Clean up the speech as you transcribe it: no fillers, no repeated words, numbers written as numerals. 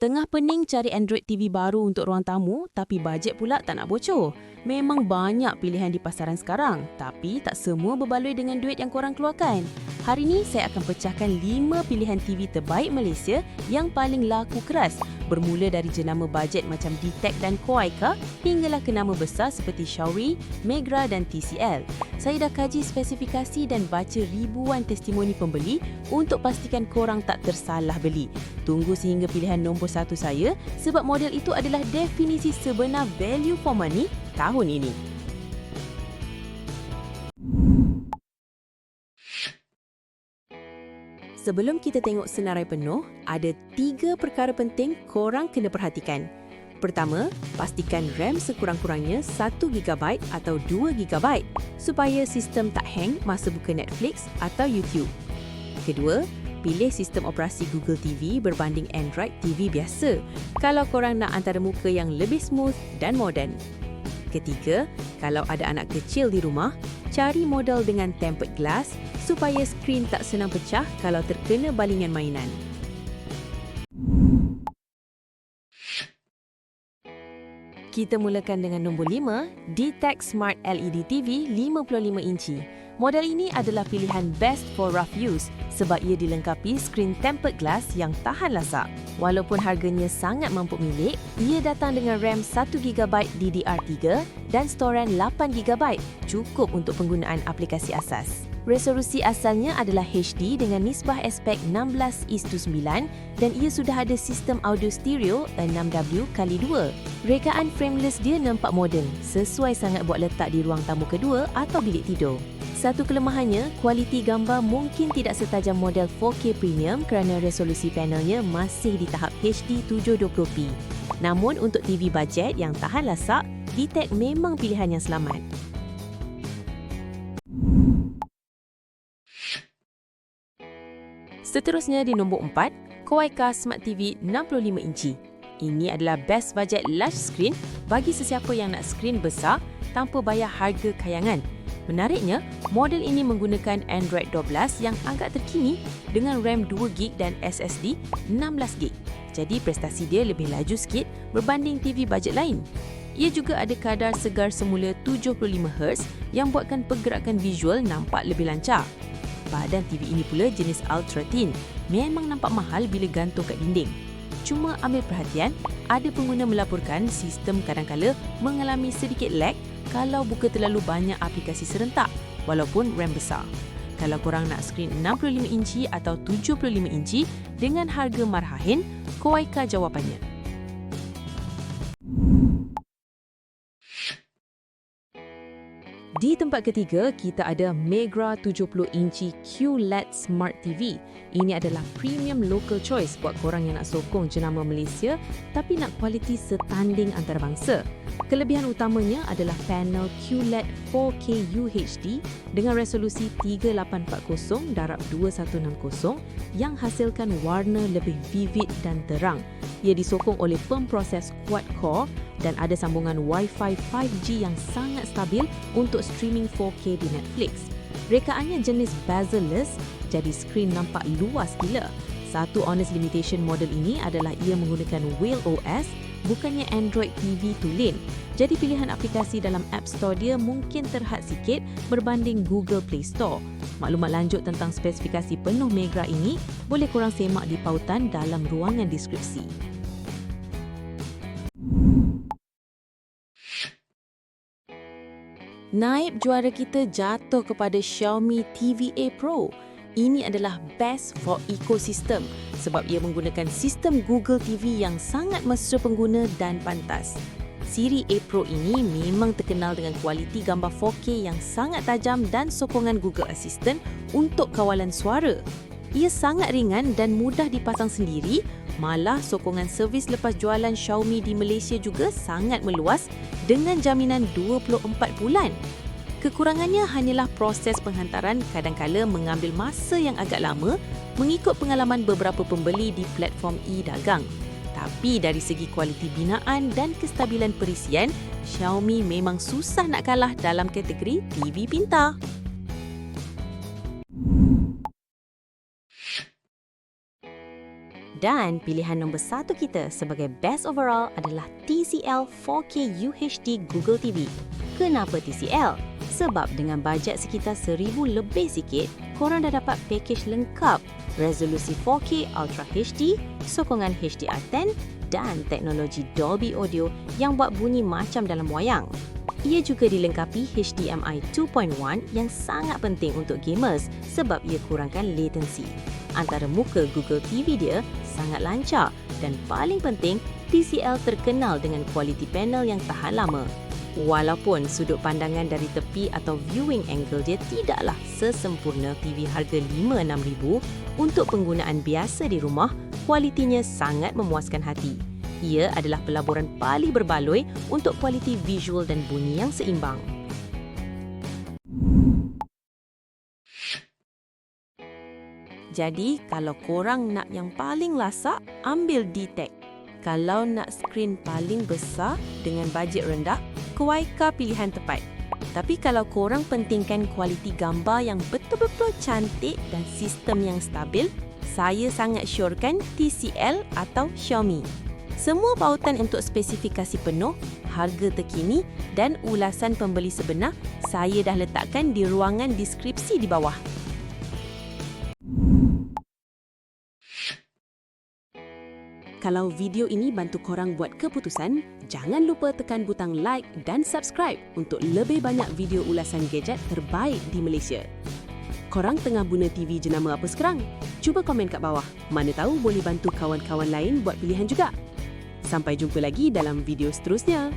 Tengah pening cari Android TV baru untuk ruang tamu tapi bajet pula tak nak bocor. Memang banyak pilihan di pasaran sekarang tapi tak semua berbaloi dengan duit yang korang keluarkan. Hari ini saya akan pecahkan 5 pilihan TV terbaik Malaysia yang paling laku keras. Bermula dari jenama bajet macam DTEK dan Koaika hinggalah ke nama besar seperti Xiaomi, Megra dan TCL. Saya dah kaji spesifikasi dan baca ribuan testimoni pembeli untuk pastikan korang tak tersalah beli. Tunggu sehingga pilihan nombor 1 saya sebab model itu adalah definisi sebenar value for money tahun ini. Sebelum kita tengok senarai penuh, ada 3 perkara penting korang kena perhatikan. Pertama, pastikan RAM sekurang-kurangnya 1GB atau 2GB supaya sistem tak hang masa buka Netflix atau YouTube. Kedua, pilih sistem operasi Google TV berbanding Android TV biasa kalau korang nak antara muka yang lebih smooth dan moden. Ketiga, kalau ada anak kecil di rumah, cari model dengan tempered glass supaya skrin tak senang pecah kalau terkena balingan mainan. Kita mulakan dengan nombor 5, DTEK Smart LED TV 55 inci. Model ini adalah pilihan best for rough use sebab ia dilengkapi skrin tempered glass yang tahan lasak. Walaupun harganya sangat mampu milik, ia datang dengan RAM 1GB DDR3 dan storan 8GB, cukup untuk penggunaan aplikasi asas. Resolusi asalnya adalah HD dengan nisbah aspek 16:9 dan ia sudah ada sistem audio stereo 6W x 2. Rekaan frameless dia nampak moden, sesuai sangat buat letak di ruang tamu kedua atau bilik tidur. Satu kelemahannya, kualiti gambar mungkin tidak setajam model 4K Premium kerana resolusi panelnya masih di tahap HD 720p. Namun untuk TV bajet yang tahan lasak, DTEK memang pilihan yang selamat. Seterusnya di nombor 4, Koaika Smart TV 65 inci. Ini adalah best budget large screen bagi sesiapa yang nak skrin besar tanpa bayar harga kayangan. Menariknya, model ini menggunakan Android 12 yang agak terkini dengan RAM 2GB dan SSD 16GB. Jadi prestasi dia lebih laju sikit berbanding TV bajet lain. Ia juga ada kadar segar semula 75Hz yang buatkan pergerakan visual nampak lebih lancar. Badan TV ini pula jenis Ultra Thin. Memang nampak mahal bila gantung kat dinding. Cuma ambil perhatian, ada pengguna melaporkan sistem kadang-kala mengalami sedikit lag kalau buka terlalu banyak aplikasi serentak walaupun RAM besar. Kalau korang nak skrin 65 inci atau 75 inci dengan harga marhain, Koaika jawapannya. Di tempat ketiga, kita ada Megra 70 inci QLED Smart TV. Ini adalah premium local choice buat korang yang nak sokong jenama Malaysia tapi nak kualiti setanding antarabangsa. Kelebihan utamanya adalah panel QLED 4K UHD dengan resolusi 3840 darab 2160 yang hasilkan warna lebih vivid dan terang. Ia disokong oleh pemproses quad-core dan ada sambungan Wi-Fi 5G yang sangat stabil untuk streaming 4K di Netflix. Rekaannya jenis bezel-less, jadi skrin nampak luas gila. Satu honest limitation model ini adalah ia menggunakan Whale OS, bukannya Android TV tulen. Jadi pilihan aplikasi dalam App Store dia mungkin terhad sikit berbanding Google Play Store. Maklumat lanjut tentang spesifikasi penuh Megra ini boleh korang semak di pautan dalam ruangan deskripsi. Naib juara kita jatuh kepada Xiaomi TVA Pro. Ini adalah best for ecosystem sebab ia menggunakan sistem Google TV yang sangat mesra pengguna dan pantas. Siri A Pro ini memang terkenal dengan kualiti gambar 4K yang sangat tajam dan sokongan Google Assistant untuk kawalan suara. Ia sangat ringan dan mudah dipasang sendiri, malah sokongan servis lepas jualan Xiaomi di Malaysia juga sangat meluas dengan jaminan 24 bulan. Kekurangannya hanyalah proses penghantaran kadang-kala mengambil masa yang agak lama mengikut pengalaman beberapa pembeli di platform e-dagang. Tapi dari segi kualiti binaan dan kestabilan perisian, Xiaomi memang susah nak kalah dalam kategori TV pintar. Dan pilihan nombor 1 kita sebagai best overall adalah TCL 4K UHD Google TV. Kenapa TCL? Sebab dengan bajet sekitar RM1,000 lebih sikit, korang dah dapat pakej lengkap, resolusi 4K Ultra HD, sokongan HDR10 dan teknologi Dolby Audio yang buat bunyi macam dalam wayang. Ia juga dilengkapi HDMI 2.1 yang sangat penting untuk gamers sebab ia kurangkan latency. Antara muka Google TV dia sangat lancar dan paling penting, TCL terkenal dengan kualiti panel yang tahan lama. Walaupun sudut pandangan dari tepi atau viewing angle dia tidaklah sesempurna TV harga RM5-6,000, untuk penggunaan biasa di rumah, kualitinya sangat memuaskan hati. Ia adalah pelaburan paling berbaloi untuk kualiti visual dan bunyi yang seimbang. Jadi, kalau korang nak yang paling lasak, ambil D-Tech. Kalau nak skrin paling besar dengan bajet rendah, Kuaika pilihan tepat. Tapi kalau korang pentingkan kualiti gambar yang betul-betul cantik dan sistem yang stabil, saya sangat syorkan TCL atau Xiaomi. Semua pautan untuk spesifikasi penuh, harga terkini dan ulasan pembeli sebenar saya dah letakkan di ruangan deskripsi di bawah. Kalau video ini bantu korang buat keputusan, jangan lupa tekan butang like dan subscribe untuk lebih banyak video ulasan gadget terbaik di Malaysia. Korang tengah guna TV jenama apa sekarang? Cuba komen kat bawah. Mana tahu boleh bantu kawan-kawan lain buat pilihan juga. Sampai jumpa lagi dalam video seterusnya.